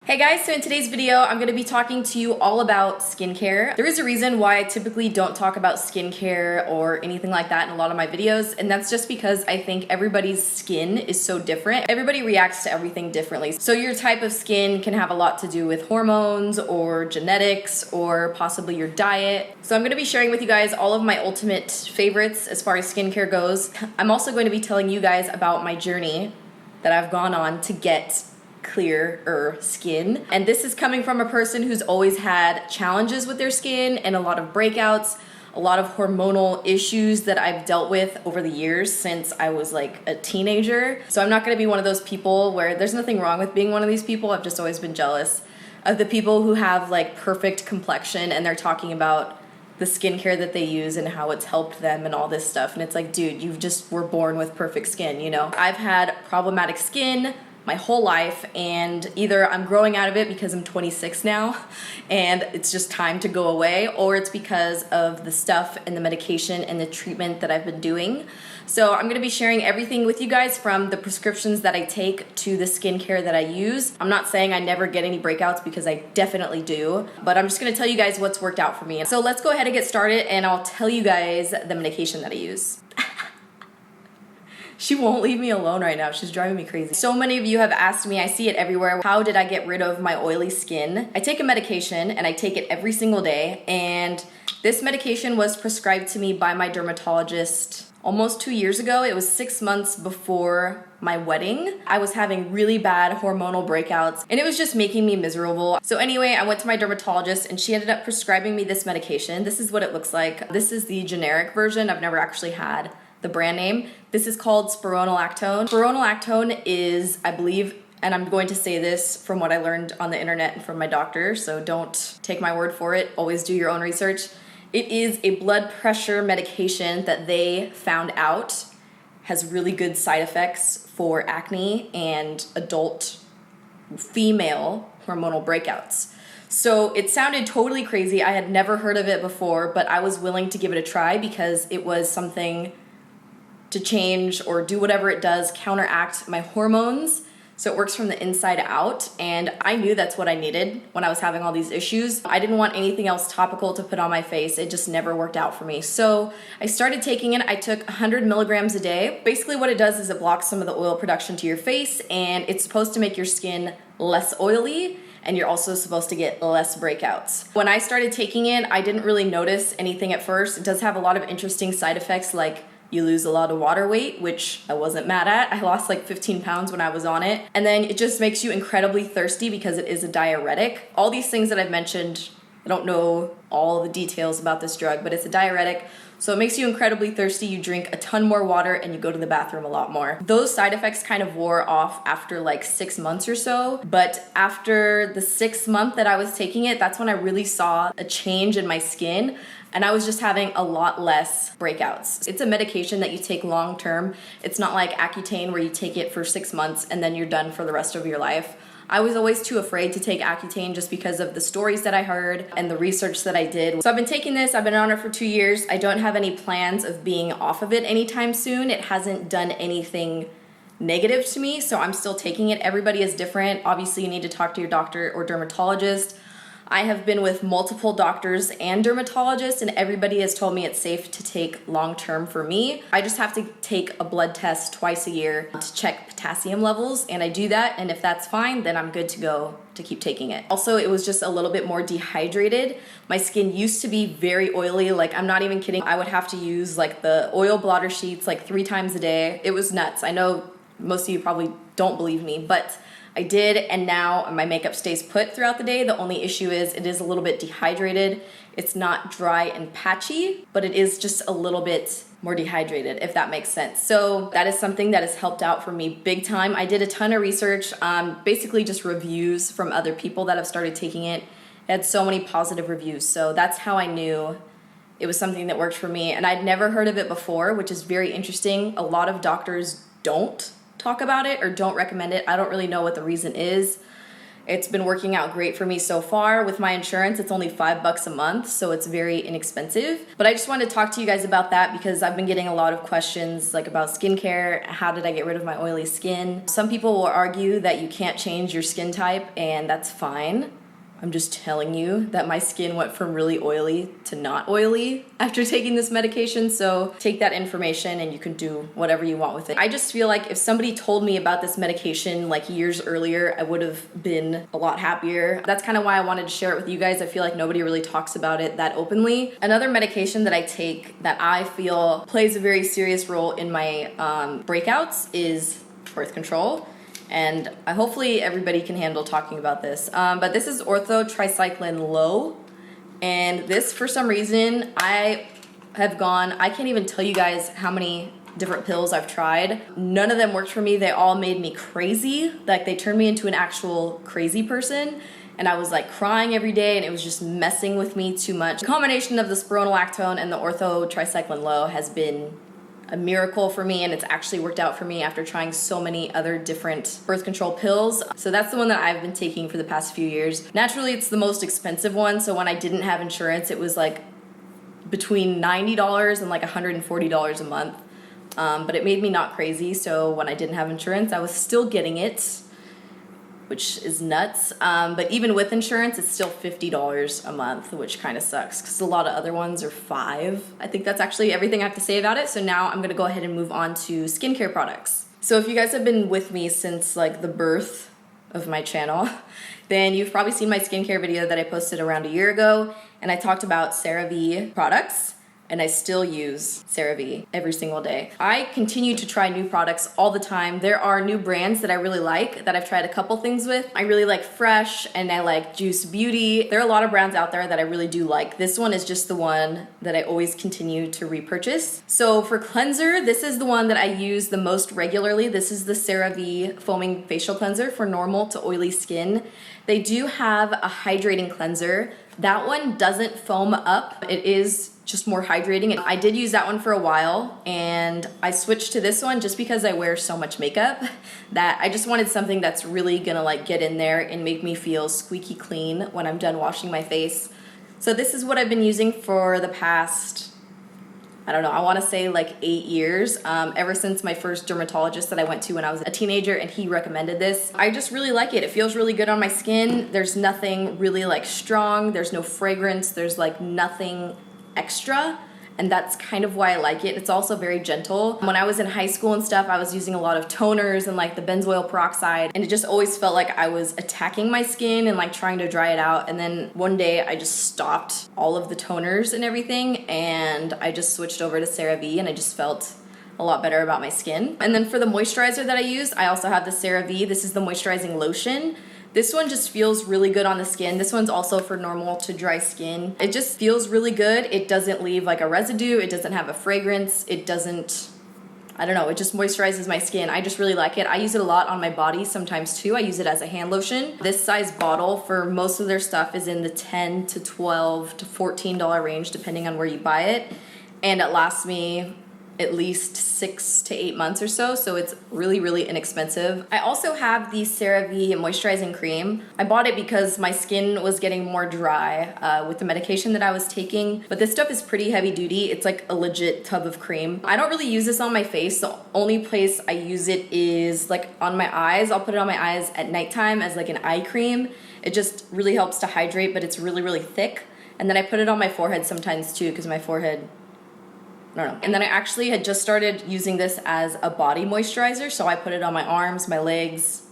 Hey guys, so in today's video, I'm going to be talking to you all about skincare. There is a reason why I typically don't talk about skincare or anything like that in a lot of my videos, and that's just because I think everybody's skin is so different. Everybody reacts to everything differently. So your type of skin can have a lot to do with hormones or genetics or possibly your diet. So I'm going to be sharing with you guys all of my ultimate favorites as far as skincare goes. I'm also going to be telling you guys about my journey that I've gone on to get clearer skin. And this is coming from a person who's always had challenges with their skin and a lot of breakouts, a lot of hormonal issues that I've dealt with over the years since I was like a teenager. So I'm not going to be one of those people where there's nothing wrong with being one of these people. I've just always been jealous of the people who have like perfect complexion and they're talking about the skincare that they use and how it's helped them and all this stuff. And it's like, dude, you just were born with perfect skin, you know? I've had problematic skin my whole life, and either I'm growing out of it because I'm 26 now and it's just time to go away, or it's because of the stuff and the medication and the treatment that I've been doing. So I'm going to be sharing everything with you guys, from the prescriptions that I take to the skincare that I use. I'm not saying I never get any breakouts, because I definitely do, but I'm just going to tell you guys what's worked out for me. So let's go ahead and get started, and I'll tell you guys the medication that I use. She won't leave me alone right now. She's driving me crazy. So many of you have asked me, I see it everywhere, how did I get rid of my oily skin? I take a medication and I take it every single day, and this medication was prescribed to me by my dermatologist almost 2 years ago. It was 6 months before my wedding. I was having really bad hormonal breakouts and it was just making me miserable. So anyway, I went to my dermatologist and she ended up prescribing me this medication. This is what it looks like. This is the generic version. I've never actually had the brand name. This is called Spironolactone. Spironolactone is, I believe, and I'm going to say this from what I learned on the internet and from my doctor, so don't take my word for it. Always do your own research. It is a blood pressure medication that they found out has really good side effects for acne and adult female hormonal breakouts. So it sounded totally crazy. I had never heard of it before, but I was willing to give it a try because it was something to change or do whatever it does, counteract my hormones. So it works from the inside out, and I knew that's what I needed when I was having all these issues. I didn't want anything else topical to put on my face. It just never worked out for me. So I started taking it. I took 100 milligrams a day. Basically what it does is it blocks some of the oil production to your face, and it's supposed to make your skin less oily, and you're also supposed to get less breakouts. When I started taking it, I didn't really notice anything at first. It does have a lot of interesting side effects, like you lose a lot of water weight, which I wasn't mad at. I lost like 15 pounds when I was on it. And then it just makes you incredibly thirsty because it is a diuretic. All these things that I've mentioned, I don't know all the details about this drug, but it's a diuretic. So it makes you incredibly thirsty. You drink a ton more water and you go to the bathroom a lot more. Those side effects kind of wore off after like 6 months or so. But after the 6th month that I was taking it, that's when I really saw a change in my skin. And I was just having a lot less breakouts. It's a medication that you take long term. It's not like Accutane where you take it for 6 months and then you're done for the rest of your life. I was always too afraid to take Accutane just because of the stories that I heard and the research that I did. So I've been taking this, I've been on it for 2 years. I don't have any plans of being off of it anytime soon. It hasn't done anything negative to me, so I'm still taking it. Everybody is different. Obviously, you need to talk to your doctor or dermatologist. I have been with multiple doctors and dermatologists, and everybody has told me it's safe to take long-term for me. I just have to take a blood test twice a year to check potassium levels, and I do that, and if that's fine, then I'm good to go to keep taking it. Also, it was just a little bit more dehydrated. My skin used to be very oily. Like, I'm not even kidding. I would have to use like the oil blotter sheets like 3 times a day. It was nuts. I know most of you probably don't believe me, but I did, and now my makeup stays put throughout the day. The only issue is it is a little bit dehydrated. It's not dry and patchy, but it is just a little bit more dehydrated, if that makes sense. So that is something that has helped out for me big time. I did a ton of research, basically just reviews from other people that have started taking it. It had so many positive reviews, so that's how I knew it was something that worked for me. And I'd never heard of it before, which is very interesting. A lot of doctors don't talk about it or don't recommend it. I don't really know what the reason is. It's been working out great for me so far. With my insurance, it's only $5 a month, so it's very inexpensive. But I just wanted to talk to you guys about that because I've been getting a lot of questions like about skincare. How did I get rid of my oily skin? Some people will argue that you can't change your skin type, and that's fine. I'm just telling you that my skin went from really oily to not oily after taking this medication, so take that information and you can do whatever you want with it. I just feel like if somebody told me about this medication like years earlier, I would have been a lot happier. That's kind of why I wanted to share it with you guys. I feel like nobody really talks about it that openly. Another medication that I take that I feel plays a very serious role in my breakouts is birth control. And hopefully everybody can handle talking about this. But this is Ortho Tri Cyclen Lo. And this, for some reason, I can't even tell you guys how many different pills I've tried. None of them worked for me. They all made me crazy. Like, they turned me into an actual crazy person. And I was like crying every day, and it was just messing with me too much. The combination of the Spironolactone and the Ortho Tri Cyclen Lo has been a miracle for me, and it's actually worked out for me after trying so many other different birth control pills. So that's the one that I've been taking for the past few years. Naturally, it's the most expensive one, so when I didn't have insurance, it was like between $90 and like $140 a month. But it made me not crazy, so when I didn't have insurance, I was still getting it, which is nuts. But even with insurance, it's still $50 a month, which kind of sucks because a lot of other ones are $5. I think that's actually everything I have to say about it. So now I'm gonna go ahead and move on to skincare products. So if you guys have been with me since like the birth of my channel, then you've probably seen my skincare video that I posted around a year ago, and I talked about CeraVe products. And I still use CeraVe every single day. I continue to try new products all the time. There are new brands that I really like that I've tried a couple things with. I really like Fresh and I like Juice Beauty. There are a lot of brands out there that I really do like. This one is just the one that I always continue to repurchase. So for cleanser, this is the one that I use the most regularly. This is the CeraVe Foaming Facial Cleanser for normal to oily skin. They do have a hydrating cleanser. That one doesn't foam up. It is just more hydrating. And I did use that one for a while, and I switched to this one just because I wear so much makeup that I just wanted something that's really gonna like get in there and make me feel squeaky clean when I'm done washing my face. So this is what I've been using for the past, I don't know, I wanna say like 8 years, ever since my first dermatologist that I went to when I was a teenager, and he recommended this. I just really like it. It feels really good on my skin. There's nothing really like strong. There's no fragrance. There's like nothing extra, and that's kind of why I like it. It's also very gentle. When I was in high school and stuff, I was using a lot of toners and like the benzoyl peroxide, and it just always felt like I was attacking my skin and like trying to dry it out. And then one day I just stopped all of the toners and everything, and I just switched over to CeraVe, and I just felt a lot better about my skin. And then for the moisturizer that I used, I also have the CeraVe. This is the moisturizing lotion. This one just feels really good on the skin. This one's also for normal to dry skin. It just feels really good. It doesn't leave like a residue. It doesn't have a fragrance. It doesn't, I don't know, it just moisturizes my skin. I just really like it. I use it a lot on my body sometimes too. I use it as a hand lotion. This size bottle for most of their stuff is in the $10 to $12 to $14 range depending on where you buy it. And it lasts me at least 6 to 8 months or so, so it's really, really inexpensive. I also have the CeraVe moisturizing cream. I bought it because my skin was getting more dry with the medication that I was taking, but this stuff is pretty heavy duty. It's like a legit tub of cream. I don't really use this on my face. The only place I use it is like on my eyes. I'll put it on my eyes at nighttime as like an eye cream. It just really helps to hydrate, but it's really, really thick. And then I put it on my forehead sometimes too, because my forehead, I don't know. And then I actually had just started using this as a body moisturizer, so I put it on my arms, my legs,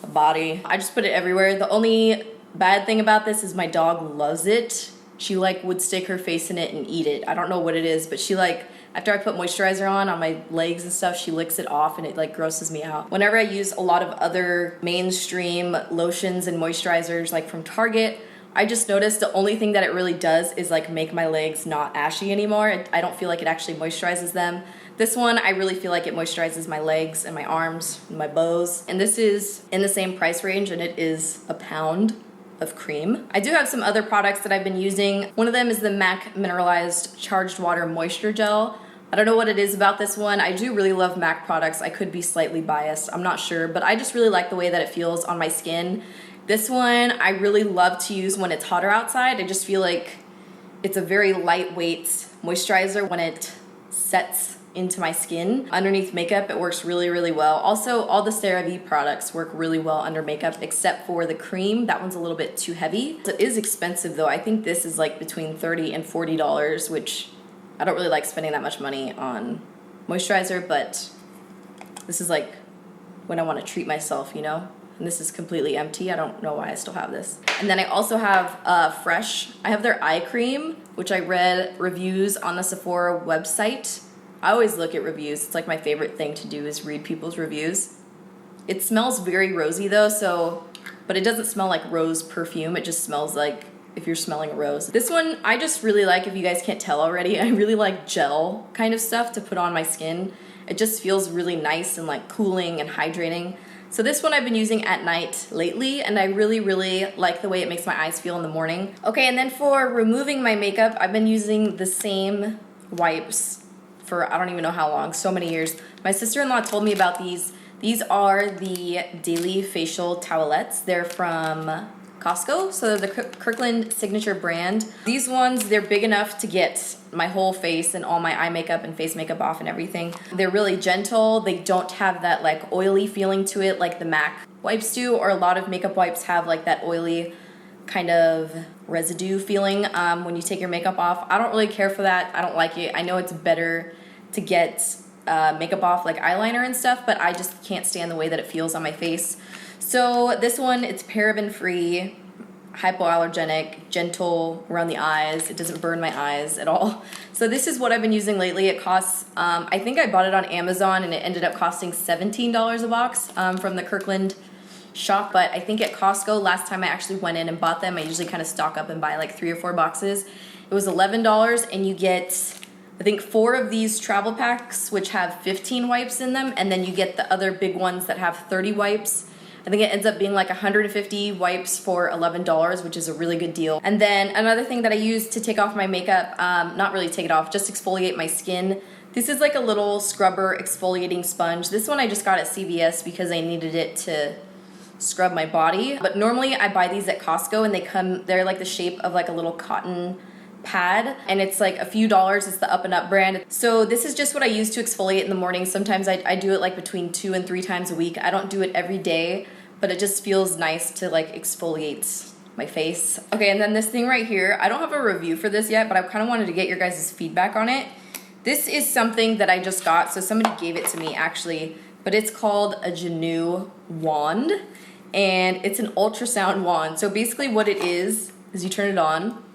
the body. I just put it everywhere. The only bad thing about this is my dog loves it. She like would stick her face in it and eat it. I don't know what it is, but she like, after I put moisturizer on my legs and stuff, she licks it off and it like grosses me out. Whenever I use a lot of other mainstream lotions and moisturizers like from Target, I just noticed the only thing that it really does is like make my legs not ashy anymore. I don't feel like it actually moisturizes them. This one, I really feel like it moisturizes my legs and my arms and my bows. And this is in the same price range, and it is £1 of cream. I do have some other products that I've been using. One of them is the MAC Mineralized Charged Water Moisture Gel. I don't know what it is about this one. I do really love MAC products. I could be slightly biased, I'm not sure, but I just really like the way that it feels on my skin. This one I really love to use when it's hotter outside. I just feel like it's a very lightweight moisturizer when it sets into my skin. Underneath makeup, it works really, really well. Also, all the CeraVe products work really well under makeup except for the cream. That one's a little bit too heavy. It is expensive though. I think this is like between $30 and $40, which I don't really like spending that much money on moisturizer, but this is like when I want to treat myself, you know? And this is completely empty. I don't know why I still have this. And then I also have Fresh. I have their eye cream, which I read reviews on the Sephora website. I always look at reviews. It's like my favorite thing to do is read people's reviews. It smells very rosy though, but it doesn't smell like rose perfume. It just smells like if you're smelling a rose. This one I just really like, if you guys can't tell already. I really like gel kind of stuff to put on my skin. It just feels really nice and like cooling and hydrating. So this one I've been using at night lately, and I really, really like the way it makes my eyes feel in the morning. Okay, and then for removing my makeup, I've been using the same wipes for I don't even know how long, so many years. My sister-in-law told me about these. These are the Daily Facial Towelettes. They're from Costco, so they're the Kirkland signature brand. These ones, they're big enough to get my whole face and all my eye makeup and face makeup off and everything. They're really gentle. They don't have that like oily feeling to it like the MAC wipes do, or a lot of makeup wipes have like that oily kind of residue feeling when you take your makeup off. I don't really care for that. I don't like it. I know it's better to get makeup off like eyeliner and stuff, but I just can't stand the way that it feels on my face. So this one, it's paraben-free, hypoallergenic, gentle around the eyes. It doesn't burn my eyes at all. So this is what I've been using lately. It costs, I think I bought it on Amazon and it ended up costing $17 a box from the Kirkland shop. But I think at Costco, last time I actually went in and bought them, I usually kind of stock up and buy like 3 or 4 boxes. It was $11 and you get, I think 4 of these travel packs, which have 15 wipes in them. And then you get the other big ones that have 30 wipes. I think it ends up being like 150 wipes for $11, which is a really good deal. And then another thing that I use to take off my makeup, not really take it off, just exfoliate my skin. This is like a little scrubber exfoliating sponge. This one I just got at CVS because I needed it to scrub my body. But normally I buy these at Costco and they're like the shape of like a little cotton pad, and it's like a few dollars. It's the Up and Up brand. So this is just what I use to exfoliate in the morning. Sometimes I do it like between 2 and 3 times a week. I don't do it every day, but it just feels nice to like exfoliate my face. Okay, and then this thing right here, I don't have a review for this yet, but I kind of wanted to get your guys' feedback on it. This is something that I just got, so somebody gave it to me actually, but it's called a Janu Wand, and it's an ultrasound wand. So basically what it is you turn it on,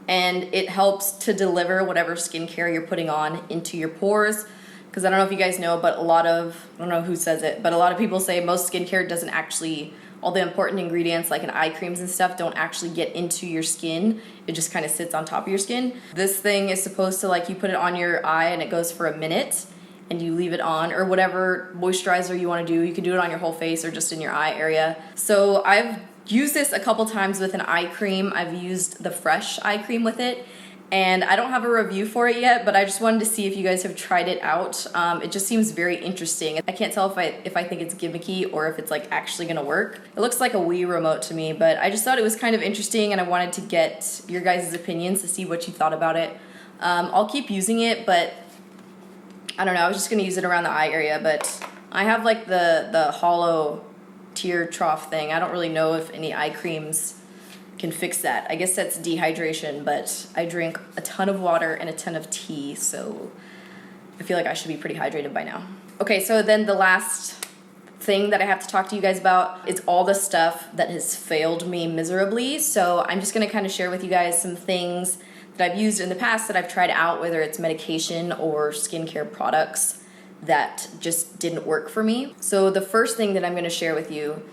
and it helps to deliver whatever skincare you're putting on into your pores. Because I don't know if you guys know, but I don't know who says it, but a lot of people say most skincare doesn't actually, all the important ingredients like in eye creams and stuff don't actually get into your skin. It just kind of sits on top of your skin. This thing is supposed to, like, you put it on your eye and it goes for a minute and you leave it on, or whatever moisturizer you want to do. You can do it on your whole face or just in your eye area. So I've used this a couple times with an eye cream. I've used the Fresh eye cream with it, and I don't have a review for it yet, but I just wanted to see if you guys have tried it out. It just seems very interesting. I can't tell if I think it's gimmicky or if it's like actually gonna work. It looks like a Wii remote to me, but I just thought it was kind of interesting and I wanted to get your guys' opinions to see what you thought about it. I'll keep using it, but I don't know, I was just gonna use it around the eye area, but I have like the hollow tear trough thing. I don't really know if any eye creams can fix that. I guess that's dehydration, but I drink a ton of water and a ton of tea, so I feel like I should be pretty hydrated by now. Okay, so then the last thing that I have to talk to you guys about is all the stuff that has failed me miserably. So I'm just gonna kind of share with you guys some things that I've used in the past that I've tried out, whether it's medication or skincare products that just didn't work for me. So the first thing that I'm gonna share with you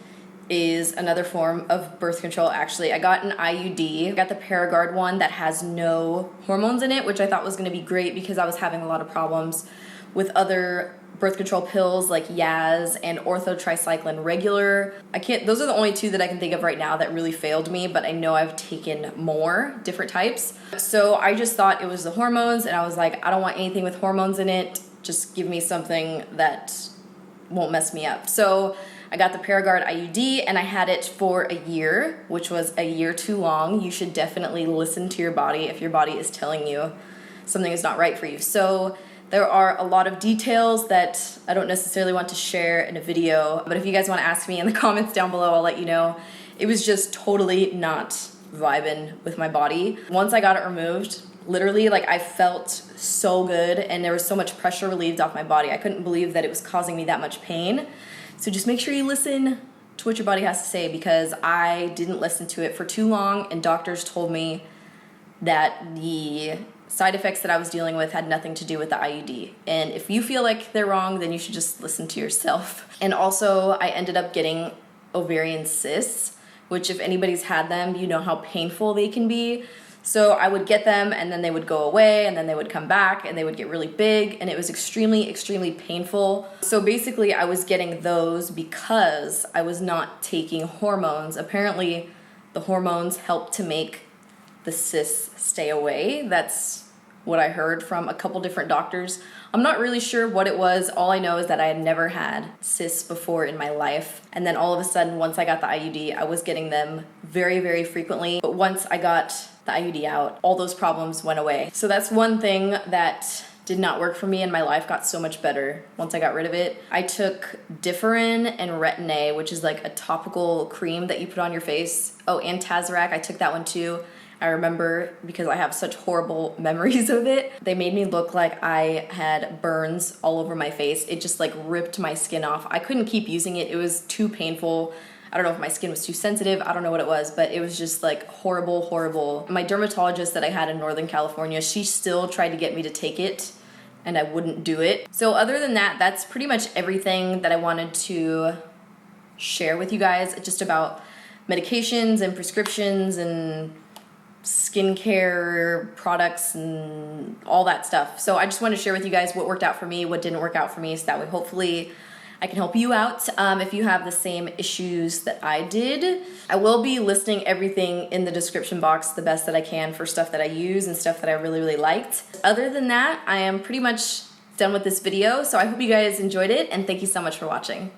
is another form of birth control. Actually, I got an IUD. I got the Paragard one that has no hormones in it, which I thought was gonna be great because I was having a lot of problems with other birth control pills like Yaz and Ortho Tri Cyclen Regular. Those are the only 2 that I can think of right now that really failed me, but I know I've taken more different types. So I just thought it was the hormones, and I was like, I don't want anything with hormones in it. Just give me something that won't mess me up. So I got the Paragard IUD and I had it for a year, which was a year too long. You should definitely listen to your body if your body is telling you something is not right for you. So there are a lot of details that I don't necessarily want to share in a video, but if you guys want to ask me in the comments down below, I'll let you know. It was just totally not vibing with my body. Once I got it removed, literally, like, I felt so good and there was so much pressure relieved off my body. I couldn't believe that it was causing me that much pain. So just make sure you listen to what your body has to say, because I didn't listen to it for too long and doctors told me that the side effects that I was dealing with had nothing to do with the IUD. And if you feel like they're wrong, then you should just listen to yourself. And also, I ended up getting ovarian cysts, which if anybody's had them, you know how painful they can be. So I would get them and then they would go away and then they would come back and they would get really big and it was extremely, extremely painful. So basically I was getting those because I was not taking hormones. Apparently the hormones help to make the cysts stay away. That's what I heard from a couple different doctors. I'm not really sure what it was. All I know is that I had never had cysts before in my life. And then all of a sudden, once I got the IUD, I was getting them very, very frequently. But once I got the IUD out, all those problems went away. So that's one thing that did not work for me, and my life got so much better once I got rid of it. I took Differin and Retin, which is like a topical cream that you put on your face. Oh, and Tazorac, I took that one too. I remember because I have such horrible memories of it. They made me look like I had burns all over my face. It just like ripped my skin off. I couldn't keep using it. It was too painful. I don't know if my skin was too sensitive. I don't know what it was, but it was just like horrible, horrible. My dermatologist that I had in Northern California, she still tried to get me to take it and I wouldn't do it. So other than that, that's pretty much everything that I wanted to share with you guys, just about medications and prescriptions and skincare products and all that stuff. So I just want to share with you guys what worked out for me, what didn't work out for me, so that way hopefully I can help you out if you have the same issues that I did. I will be listing everything in the description box the best that I can for stuff that I use and stuff that I really, really liked. Other than that, I am pretty much done with this video, so I hope you guys enjoyed it and thank you so much for watching.